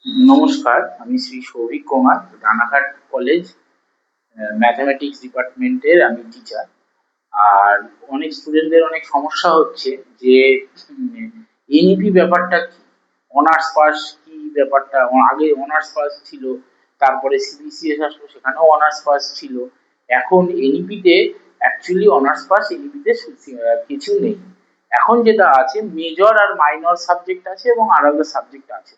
নমস্কার, আমি Shri Souvik Kumar, Ranaghat college mathematics ডিপার্টমেন্টের আমি টিচার। আর অনেক স্টুডেন্টদের অনেক সমস্যা হচ্ছে যে এনইপি ব্যাপারটা কি, অনার্স পাস কি ব্যাপারটা। আগে অনার্স পাস ছিল, তারপরে সিবিসিএস আসলো, সেখানেও অনার্স পাস ছিল। এখন এনইপিতে অ্যাকচুয়ালি অনার্স পাস এনইপিতে কিছু নেই। এখন যেটা আছে, মেজর আর মাইনর সাবজেক্ট আছে এবং আলাদা সাবজেক্ট আছে,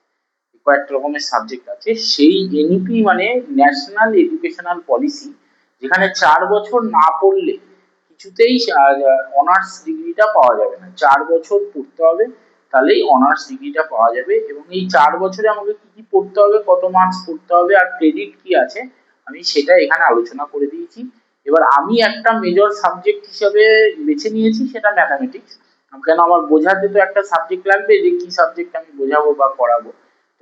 কয়েকটা রকমের সাবজেক্ট আছে। সেই এনইপি মানে ন্যাশনাল এডুকেশনাল পলিসি, যেখানে 4 বছর না পড়লে কিছুতেই অনার্স ডিগ্রিটা পাওয়া যাবে না। 4 বছর পড়তে হবে, তাহলেই অনার্স ডিগ্রিটা পাওয়া যাবে। এবং এই 4 বছরে আমাকে কি কি পড়তে হবে, কত মার্কস পড়তে হবে, আর ক্রেডিট কি আছে, আমি সেটা এখানে আলোচনা করে দিয়েছি। এবার আমি একটা মেজর সাবজেক্ট হিসেবে বেছে নিয়েছি, সেটা ম্যাথামেটিক্স। কেন, আমার বোঝাতে তো একটা সাবজেক্ট লাগবে, যে কি সাবজেক্ট আমি বোঝাবো বা পড়াবো।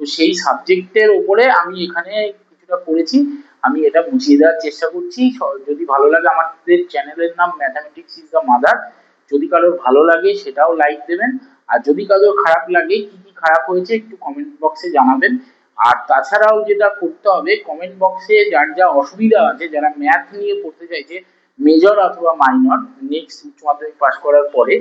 তো সেই সাবজেক্টের উপরে আমি এখানে কিছুটা করেছি, আমি এটা বুঝিয়ে দেওয়ার চেষ্টা করছি। যদি ভালো লাগে, আমাদের চ্যানেলের নাম ম্যাথামেটিক্স ইজ দ্য মাদার। যদি কারোর ভালো লাগে সেটাও লাইক দেবেন, আর যদি কারোর খারাপ লাগে, কি কি খারাপ হয়েছে একটু কমেন্ট বক্সে জানাবেন। আর তাছাড়াও যেটা করতে হবে, কমেন্ট বক্সে যার যা অসুবিধা আছে, যারা ম্যাথ নিয়ে পড়তে চাইছে, মেজর অথবা মাইনর, নেক্সট উচ্চ মাধ্যমিক পাস করার পরে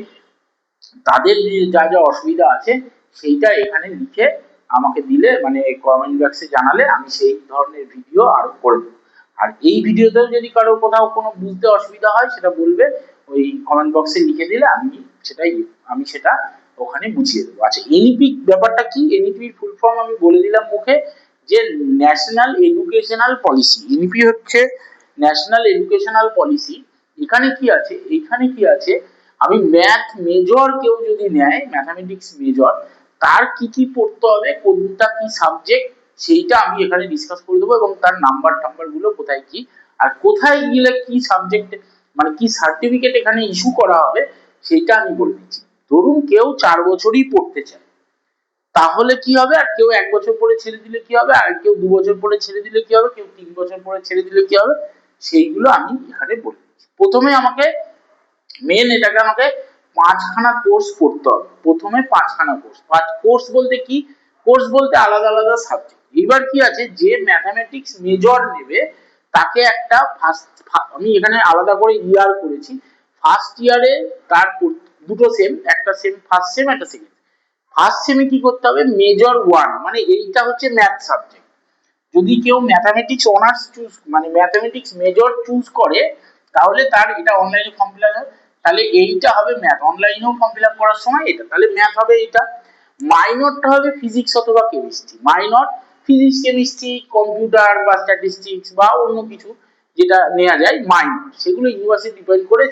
তাদের যা যা অসুবিধা আছে, সেইটা এখানে লিখে আমাকে দিলে, মানে কমেন্ট বক্সে জানালে, আমি সেই ধরনের ভিডিও আরো করে দেবো। আর এই ভিডিওতেও যদি কারো কোথাও কোনো বুঝতে অসুবিধা হয়, সেটা বলবে, ওই কমেন্ট বক্সে লিখে দিলে আমি সেটা ওখানে বুঝিয়ে দেবো। আচ্ছা, এনইপি ব্যাপারটা কি, এনইপির ফুল ফর্ম আমি বলে দিলাম মুখে, যে ন্যাশনাল এডুকেশনাল পলিসি। এনইপি হচ্ছে ন্যাশনাল এডুকেশনাল পলিসি। এখানে কি আছে, আমি ম্যাথ মেজর কেউ যদি নেয়, ম্যাথামেটিক্স মেজর, তার কি কি পড়তে হবে, কোনটা কি সাবজেক্ট, সেইটা আমি এখানে ডিসকাস করে দেবো। এবং তার নাম্বার টাম্বার গুলো কোথায় কি, আর কোথায় গেলে কি সাবজেক্ট, মানে কি সার্টিফিকেট এখানে ইস্যু করা হবে, সেইটা আমি বলে দিচ্ছি। ধরুন কেউ 4 বছরই পড়তে চায়, তাহলে কি হবে, আর কেউ 1 বছর পরে ছেড়ে দিলে কি হবে, আর কেউ 2 বছর পরে ছেড়ে দিলে কি হবে, কেউ 3 বছর পরে ছেড়ে দিলে কি হবে, সেইগুলো আমি এখানে বলে দিচ্ছি। প্রথমে আমাকে এটাকে আমাকে 5খানা কোর্স করতে হবে। প্রথমে 5খানা কোর্স। কোর্স বলতে কি, কোর্স বলতে আলাদা আলাদা সাবজেক্ট। এবার কি আছে, যে ম্যাথামেটিক্স মেজর নেবে, তাকে একটা আমি এখানে আলাদা করে ইয়ার করেছি। ফার্স্ট ইয়ারে তার দুটো সেম, একটা সেম ফার্স্ট সেম, একটা সেকেন্ড। ফার্স্ট সেমে কি করতে হবে, মেজর 1, মানে এইটা হচ্ছে ম্যাথ সাবজেক্ট। যদি কেউ ম্যাথামেটিক্স অনার্স চুজ, মানে ম্যাথামেটিক্স মেজর চুজ করে, তাহলে তার এটা অনলাইনে ফর্ম ফিল আপ, তাহলে এইটা হবে ম্যাথ। অনলাইনেও ফর্ম ফিল আপ করার সময় এটা, তাহলে ম্যাথ হবে এইটা। মাইনরটা হবে ফিজিক্স অথবা chemistry. Minor physics, chemistry, computer বা স্ট্যাটিস্টিক্স বা অন্য কিছু যেটা নেওয়া যায় মাইনর, সেগুলো ইউনিভার্সিটি ডিপেন্ড করে।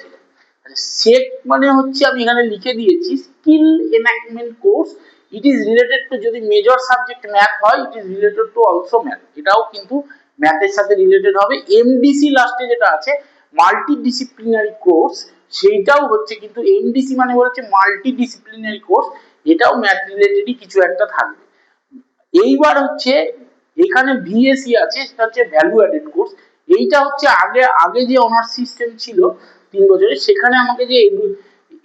সেক মানে হচ্ছে, আমি এখানে লিখে দিয়েছি, skill enhancement course. It is related to, যদি মেজর সাবজেক্ট ম্যাথ হয়, it is related to also math, এটাও কিন্তু ম্যাথের সাথে রিলেটেড হবে। এমডিসি লাস্টে যেটা আছে, মাল্টি ডিসিপ্লিনারি কোর্স, সেইটাও হচ্ছে কিন্তু এমডিসি মানে হচ্ছে মাল্টি ডিসিপ্লিনারি কোর্স, এটাও ম্যাথ রিলেটেডই কিছু একটা থাকবে। এইবার হচ্ছে এখানে ভিএসসি আছে, সেটা হচ্ছে ভ্যালু অ্যাডেড কোর্স। এইটা হচ্ছে আগে আগে যে অনার্স সিস্টেম ছিল 3 বছরের, সেখানে আমাকে যে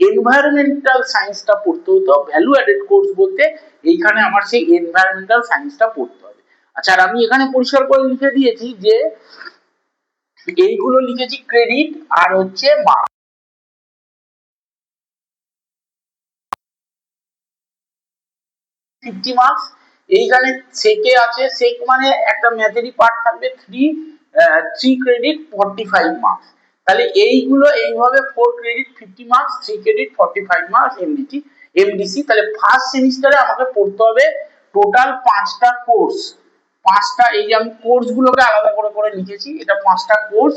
এনভায়রনমেন্টাল সায়েন্সটা পড়তে হতো। ভ্যালু অ্যাডেড কোর্স বলতে এইখানে আমার সেই এনভায়রনমেন্টাল সায়েন্সটা পড়তে হবে। আচ্ছা, আর আমি এখানে পরিষ্কার করে লিখে দিয়েছি যে এইগুলো লিখেছি ক্রেডিট আর হচ্ছে মার্ক, 50 মার্কস। এইখানে সেকে আছে, সেক মানে একটা ম্যাথেরই পার্ট থাকবে, 3 ক্রেডিট 45 মার্কস। তাহলে এইগুলো এইভাবে 4 credit 50 marks, 3 credit 45 marks MDC. তাহলে ফার্স্ট সেমিস্টারে আমাকে পড়তে হবে টোটাল 5টা কোর্স। এই যে আমি কোর্স গুলোকে আলাদা করে করে লিখেছি, এটা 5টা কোর্স।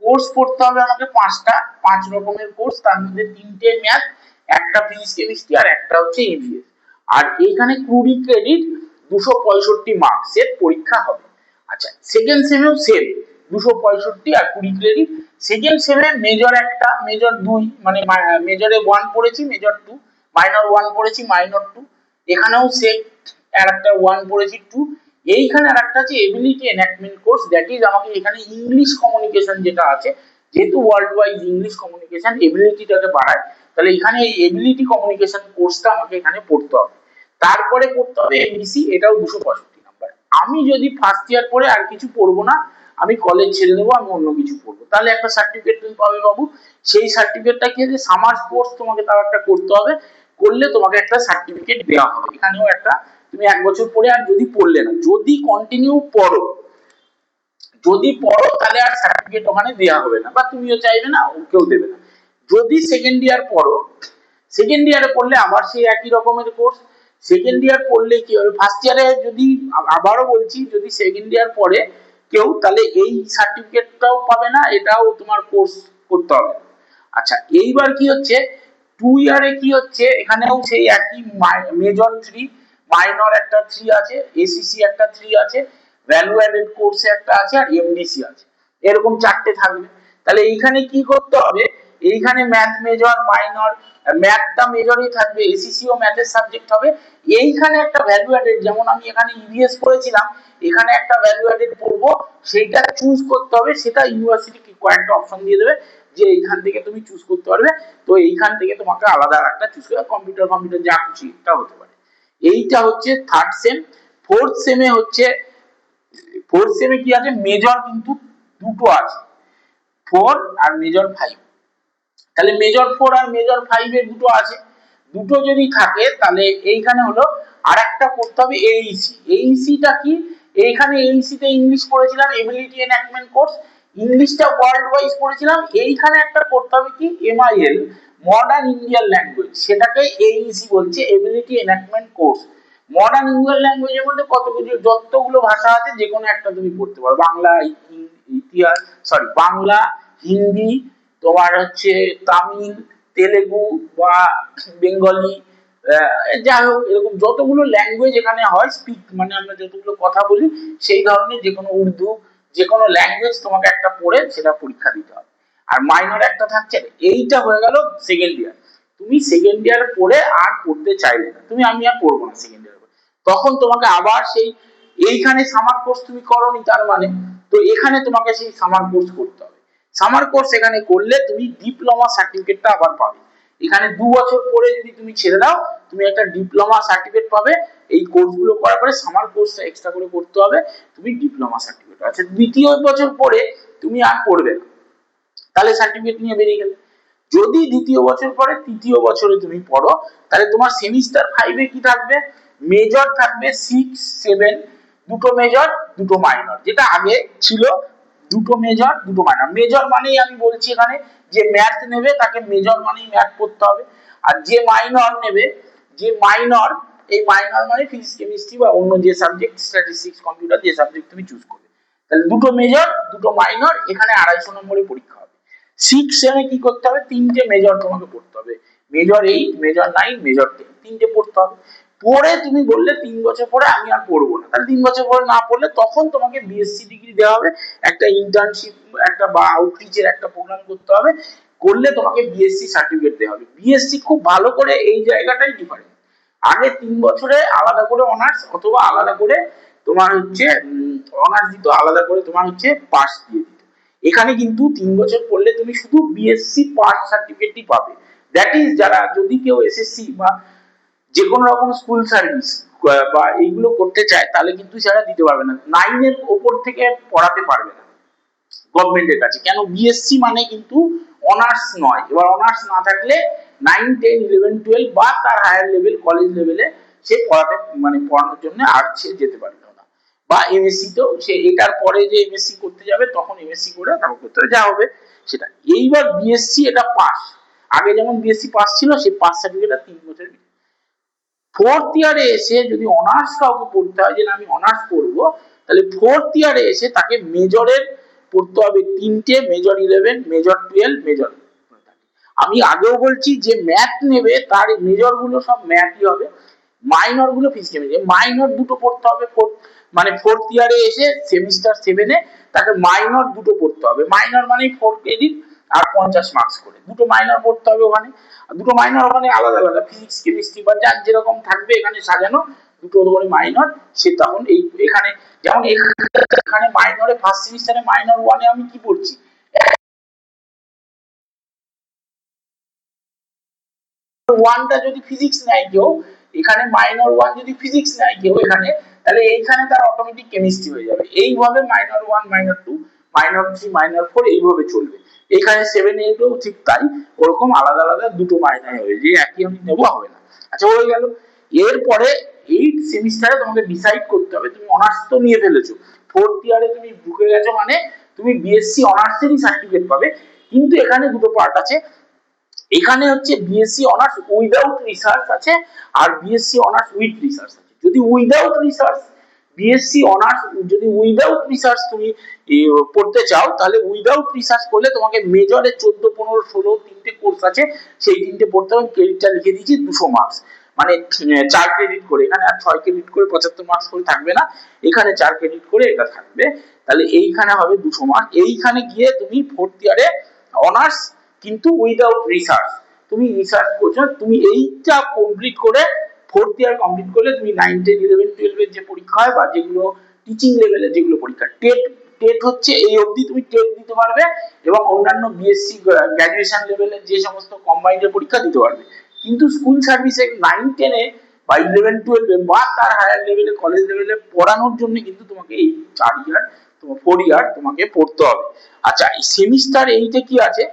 কোর্স পড়তে হবে আমাকে 5টা, 5 রকমের কোর্স, তার মধ্যে 3টে ম্যাথ, একটা ফিজিক্স কেমিস্ট্রি, আর একটা হচ্ছে ইভিএস। আর এইখানে 20 ক্রেডিট 265 মার্কসের পরীক্ষা হবে। আচ্ছা, সেকেন্ড সেমেও সেম, 265 আর 20 ক্রেডিট। সেকেন্ড সেমে মেজর একটা, মেজর 2, মানে মেজরে 1 পড়েছি, মেজর 2, মাইনর 1 পড়েছি, মাইনর 2। এখানেও সেম, আর একটা 1 পড়েছি, 2। এইখানে আর একটা আছে ability enhancement course, that is আমাকে এখানে ইংলিশ কমিউনিকেশন যেটা আছে, যেহেতু ওয়ার্ল্ড ওয়াইজ ইংলিশ কমিউনিকেশন এবিলিটিটাকে বাড়ায়, তাহলে এখানে এই এবিলিটি কমিউনিকেশন কোর্সটা আমাকে এখানে পড়তে হবে। তারপরে পড়তে হবে এমডিসি, এটাও 265 নাম্বার। আমি যদি ফার্স্ট ইয়ার পরে আর কিছু পড়বো না, আমি কলেজ ছেড়ে দেবো, আমি অন্য কিছু পড়বো, তাহলে একটা সার্টিফিকেট তুমি পাবে বাবু। সেই সার্টিফিকেটটা কি আছে, সামার কোর্স তোমাকে তাও একটা করতে হবে, করলে তোমাকে একটা সার্টিফিকেট দেওয়া হবে। এখানেও একটা, তুমি 1 বছর পরে আর যদি পড়লে না, যদি কন্টিনিউ পড়ো, যদি পড়ো তাহলে আর সার্টিফিকেট ওখানে দেওয়া হবে না, বা তুমিও চাইবে না, কেউ দেবে না। যদি সেকেন্ড ইয়ার পড়ো, সেকেন্ড ইয়ারে পড়লে আবার সেই একই রকমের কোর্স। সেকেন্ড ইয়ার পড়লে কি হবে, ফার্স্ট ইয়ারে যদি, আবারও বলছি, যদি সেকেন্ড ইয়ার পড়ে কেউ, তাহলে এই সার্টিফিকেটটাও পাবে না, এটাও তোমার কোর্স করতে হবে। আচ্ছা, এইবার কি হচ্ছে, 2 ইয়ারে কি হচ্ছে, এখানেও সেই একই মেজর 3, মাইনর একটা 3 আছে, এসিসি একটা 3 আছে, ভ্যালু অ্যাডেড কোর্সে একটা আছে, আর এমডিসি আছে, এরকম 4টে থাকবে। তাহলে এইখানে কি করতে হবে, এইখানে ম্যাথ মেজর, মাইনর, ম্যাথটা মেজরই থাকবে, এসিসি ও ম্যাথের সাবজেক্ট হবে। এইখানে একটা ভ্যালু অ্যাডেড, যেমন আমি এখানে ইভিএস করেছিলাম, এখানে একটা ভ্যালু অ্যাডেড করবো, সেইটা চুজ করতে হবে, সেটা ইউনিভার্সিটি কয়েকটা অপশন দিয়ে দেবে যে এইখান থেকে তুমি চুজ করতে পারবে। তো এইখান থেকে তোমাকে আলাদা একটা চুজ করে, কম্পিউটার যা খুশি এটা হতে পারে। এইটা হচ্ছে থার্ড সেম। ফোর্থ সেমে হচ্ছে, ফোর্থ সেমে কি আছে, মেজর কিন্তু দুটো আছে, 4 আর মেজর 5। তাহলে মেজর 4 আর মেজর 5 এর দুটো আছে, দুটো যদি থাকে তাহলে এইখানে হলো আর একটা করতে হবে এইসি। এইসিটা কি, এইখানে এইসি তে ইংলিশ পড়েছিলাম, এবিলিটি এনহ্যান্সমেন্ট কোর্স, ইংলিশটা ওয়ার্ল্ড ওয়াইজ পড়েছিলাম। এইখানে একটা করতে হবে কি, এমআইএল, মডার্ন ইন্ডিয়ান ল্যাঙ্গুয়েজ, সেটাকে এইসি বলছে, ability enhancement course. Modern Indian ল্যাঙ্গুয়েজের মধ্যে কত কিছু, যতগুলো ভাষা আছে যে কোনো একটা তুমি পড়তে পারো, বাংলা, ইতিহাস, সরি, বাংলা, হিন্দি, তোমার হচ্ছে তামিল, তেলেগু বা বেঙ্গলি, যাই হোক, এরকম যতগুলো ল্যাঙ্গুয়েজ এখানে হয়, স্পিক মানে আমরা যতগুলো কথা বলি, সেই ধরনের যে কোনো উর্দু, যে কোনো ল্যাঙ্গুয়েজ তোমাকে একটা পড়ে সেটা পরীক্ষা দিতে হবে। আর মাইনর একটা থাকছে। এইটা হয়ে গেল সেকেন্ড ইয়ার। তুমি সেকেন্ড ইয়ার পড়ে আর পড়তে চাইলে না, তুমি আমি আর পড়বো না সেকেন্ড ইয়ার, তখন তোমাকে আবার সেই, এইখানে সামার কোর্স তুমি করোনি তার মানে, তো এখানে তোমাকে সেই সামার কোর্স করতে হবে। সামার কোর্স এখানে করলে তুমি ডিপ্লোমা সার্টিফিকেটটা আবার পাবে। এখানে 2 বছর পরে যদি তুমি ছেড়ে দাও, তুমি একটা ডিপ্লোমা সার্টিফিকেট পাবে। এই কোর্সগুলো করার পরে সামার কোর্সটা এক্সট্রা করে করতে হবে, তুমি ডিপ্লোমা সার্টিফিকেট। আচ্ছা, দ্বিতীয় বছর পরে তুমি আর পড়বে না, তাহলে সার্টিফিকেট নিয়ে বেরিয়ে গেলে। যদি দ্বিতীয় বছর পরে তৃতীয় বছরে তুমি পড়ো, তাহলে তোমার সেমিস্টার 5-এ কি থাকবে, মেজর থাকবে 6, 7, দুটো মেজর দুটো মাইনর, যেটা আগে ছিল দুটো মেজর দুটো মাইনর। মেজর মানেই আমি বলছি এখানে, যে ম্যাথ নেবে তাকে মেজর মানেই ম্যাথ পড়তে হবে, আর যে মাইনর নেবে, যে মাইনর, এই মাইনর মানে ফিজিক্স, কেমিস্ট্রি বা অন্য যে সাবজেক্ট, স্ট্যাটিস্টিক্স, কম্পিউটার, যে সাবজেক্ট তুমি চুজ করবে। তাহলে দুটো মেজর দুটো মাইনর, এখানে 250 নম্বরের পরীক্ষা হবে। 6 সেমে কি করতে হবে, 3টে মেজর তোমাকে পড়তে হবে, মেজর 8, মেজর 9, মেজর 10, 3টে পড়তে হবে। পরে তুমি বললে 3 বছর পরে আমি আর পড়বো না, তাহলে 3 বছর পরে না পড়লে তখন তোমাকে বিএসসি ডিগ্রি দেওয়া হবে, একটা ইন্টার্নশিপ, একটা বা আউটরিচের একটা প্রোগ্রাম করতে হবে, করলে তোমাকে বিএসসি সার্টিফিকেট দেওয়া হবে। বিএসসি খুব ভালো করে এই জায়গাটাই ডিফারেন্ট, আগে 3 বছরে আলাদা করে অনার্স, অথবা আলাদা করে তোমার হচ্ছে অনার্স দিত, আলাদা করে তোমার হচ্ছে পাস দিয়ে দিত। এখানে কিন্তু 3 বছর পড়লে তুমি শুধু বিএসসি পাস সার্টিফিকেটই পাবে। দ্যাট ইজ, যারা যদি কেউ এসএসসি বা যে কোনো রকম স্কুল সার্ভিস বা এইগুলো করতে চায়, তাহলে কিন্তু সেটা দিতে পারবে না, 9-এর ওপর থেকে পড়াতে পারবে না গভর্নমেন্টের কাছে। কেন, বিএসসি মানে কিন্তু অনার্স নয়। এবার অনার্স না থাকলে 9, 10, 11, 12 বা তার হায়ার লেভেল, কলেজ লেভেলে সে পড়াতে, মানে পড়ানোর জন্য আর সে যেতে পারবে না। বা এমএসসি তো সে এটার পরে যে এমএসসি করতে যাবে, তখন এমএসসি করে তারপর করতে হবে, যা হবে সেটা। এইবার বিএসসি এটা পাস, আগে যেমন বিএসসি পাস ছিল, সেই পাস সার্টিফিকেটটা 3 বছরের। ফোর্থ ইয়ারে এসে যদি অনার্স কাউকে পড়তে হয়, যে আমি অনার্স পড়বো, তাহলে ফোর্থ ইয়ারে এসে তাকে মেজরের পড়তে হবে 3টে, মেজর 11, মেজর 12, মেজর। আমি আগেও বলছি, যে ম্যাথ নেবে তার মেজর গুলো সব ম্যাথই হবে, মাইনর গুলো ফিজিক্স কেমিস্ট্রি। মাইনর দুটো পড়তে হবে, মানে ফোর্থ ইয়ারে এসে সেমিস্টার 7-এ তাকে মাইনর দুটো পড়তে হবে। মাইনর মানে 4 ক্রেডিট আর 50 মার্কস করে, দুটো মাইনর পড়তে হবে ওখানে। দুটো মাইনর ওখানে আলাদা আলাদা, ফিজিক্স কেমিস্ট্রি বা যার যেরকম থাকবে এখানে সাজানো, দুটো করে মাইনর। সে তখন এই এখানে, যেমন এখানে মাইনরে ফার্স্ট সেমিস্টারে মাইনর 1-এ আমি কি পড়ছি, ওয়ানটা যদি ফিজিক্স নেয় কেউ, এখানে মাইনর 1 যদি ফিজিক্স নেয় কেউ, এখানে তাহলে এইখানে তার অটোমেটিক কেমিস্ট্রি হয়ে যাবে। এইভাবে মাইনর 1 মাইনর 2 মাইনর 3 মাইনর 4 এইভাবে চলবে। এখানে 7 8 এও ঠিক তাই, ওরকম আলাদা আলাদা দুটো মাইনর হবে, যে একই আমি নেব হবে না। আচ্ছা হয়ে গেল। এরপরে 8 সেমিস্টারে তোমাকে ডিসাইড করতে হবে, তুমি অনার্স তো নিয়ে ফেলেছো, 4th ইয়ারে তুমি ঢুকে গেছো, মানে তুমি বিএসসি অনার্সেরই সার্টিফিকেট পাবে। কিন্তু এখানে দুটো পার্ট আছে, এখানে হচ্ছে বিএসসি অনার্স উইদাউট রিসার্চ আছে, আর বিএসসি অনার্স উইথ রিসার্চ আছে। যদি উইদাউট রিসার্চ বিএসসি অনার্স, যদি উইদাউট রিসার্চ তুমি পড়তে চাও, তাহলে উইদাউট রিসার্চ করলে তোমাকে মেজরে 14 15 16 তিনটে কোর্স আছে, সেই তিনটে পড়তে হবে। ক্রেডিটটা লিখে দিয়েছি 200 মার্কস, মানে 4 ক্রেডিট করে, এখানে আর 6 ক্রেডিট করে 75 মার্কস করে থাকবে না, এখানে 4 ক্রেডিট করে এটা থাকবে। তাহলে এইখানে হবে 200 মার্ক। এইখানে গিয়ে তুমি 4th ইয়ারে অনার্স কিন্তু উইদাউট রিসার্চ, তুমি রিসার্চ করছো, তুমি এইটা কমপ্লিট করে 4th ইয়ার কমপ্লিট করলে তুমি 9 10 11 12 এর যে পরীক্ষা হয়, বা যেগুলো টিচিং লেভেলের যেগুলো পরীক্ষা, টেট টেট হচ্ছে এই অবধি তুমি টেট দিতে পারবে, এবং অন্যান্য বিএসসি গ্র্যাজুয়েশন লেভেলের যে সমস্ত কম্বাইন্ডের পরীক্ষা দিতে পারবে। কিন্তু স্কুল সার্ভিসে 9 10 এ বা 11 12 এ বা তার হায়ার লেভেলে কলেজ লেভেলে পড়ানোর জন্য কিন্তু তোমাকে এই 4 ইয়ার, তোমার 4 ইয়ার তোমাকে পড়তে হবে। আচ্ছা এই সেমিস্টার 8 এ কি আছে,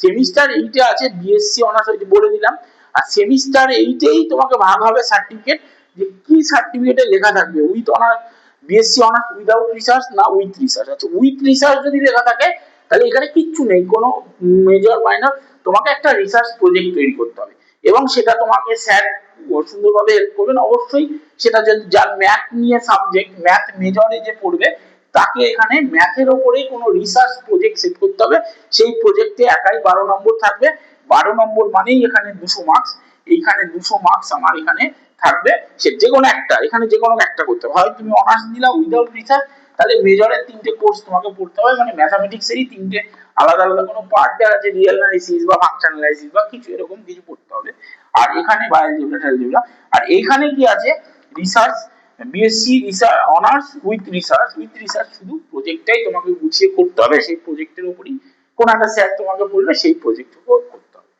সেমিস্টার 8 এ আছে বিএসসি অনার্স, ওই যে বলে দিলাম। আর সেমিস্টার 8 এই তোমাকে ভাগ হবে সার্টিফিকেট, যে কি সার্টিফিকেটে লেখা থাকবে with honours, BSc honours without research না উইথ রিসার্চ। আচ্ছা উইথ রিসার্চ যদি লেখা থাকে তাহলে এখানে কিচ্ছু নেই, কোনো মেজর মাইনর, তোমাকে একটা রিসার্চ প্রজেক্ট তৈরি করতে হবে, এবং সেটা তোমাকে স্যার সুন্দরভাবে হেল্প করবেন অবশ্যই। সেটা যার ম্যাথ নিয়ে সাবজেক্ট, ম্যাথ মেজরে যে পড়বে, তাকে এখানে ম্যাথের ওপরেই কোনো রিসার্চ প্রজেক্ট সেট করতে হবে। সেই প্রজেক্টে একাই 12 নম্বর থাকবে, 12 নম্বর মানেই এখানে 200 মার্কস। এইখানে 200 মার্কস আমার এখানে থাকবে, সে যে কোনো একটা, এখানে যে কোনো একটা করতে হবে। হয় তুমি অনার্স নিলা উইদাউট রিসার্চ, তাহলে মেজরের 3টে কোর্স তোমাকে পড়তে হবে, মানে ম্যাথামেটিক্সেরই 3টে আলাদা আলাদা কোনো পার্ট দেওয়া আছে, রিয়েল অ্যানালিসিস বা ফাংশন অ্যানালিসিস বা কিছু এরকম কিছু পড়তে হবে। আর এখানে বায়োলজি, আর এখানে কি আছে research, BSc research honours with research, with research শুধু প্রজেক্টটাই তোমাকে গুছিয়ে করতে হবে, সেই প্রজেক্টের উপরই কোন একটা স্যার তোমাকে বলবে, সেই প্রজেক্টটুকু করতে হবে।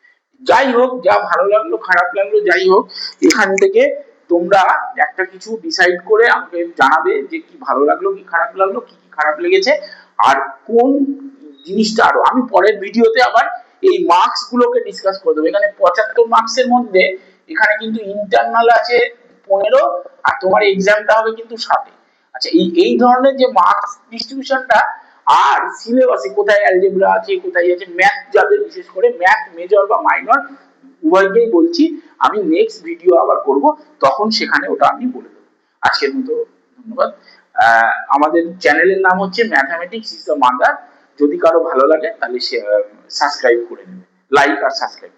যাই হোক, যা ভালো লাগলো খারাপ লাগলো যাই হোক, এখান থেকে তোমরা একটা কিছু ডিসাইড করে আমাকে জানাবে যে কি ভালো লাগলো কি খারাপ লাগলো, কি কি খারাপ লেগেছে, আর কোন জিনিসটা আরো আমি পরের ভিডিওতে আবার এই মার্কস গুলোকে ডিসকাস করে দেবো। এখানে 75 মার্কসের মধ্যে এখানে কিন্তু ইন্টারনাল আছে 15, আর তোমার এক্সামটা হবে কিন্তু 60। আচ্ছা এই এই ধরনের যে মার্কস ডিস্ট্রিবিউশনটা, আর সিলেবাসে কোথায় অ্যালজেব্রা আছে, কোথায় আছে ম্যাথ, যাদের বিশেষ করে ম্যাথ মেজর বা মাইনর উভয়কেই বলছি, আমি নেক্সট ভিডিও আবার করব, তখন সেখানে ওটা আমি বলে দেবো। আজকের মতো ধন্যবাদ। আমাদের চ্যানেলের নাম হচ্ছে ম্যাথামেটিক্স ইজ দ্য মাদার। যদি কারো ভালো লাগে তাহলে সাবস্ক্রাইব করে নেবে, লাইক আর সাবস্ক্রাইব।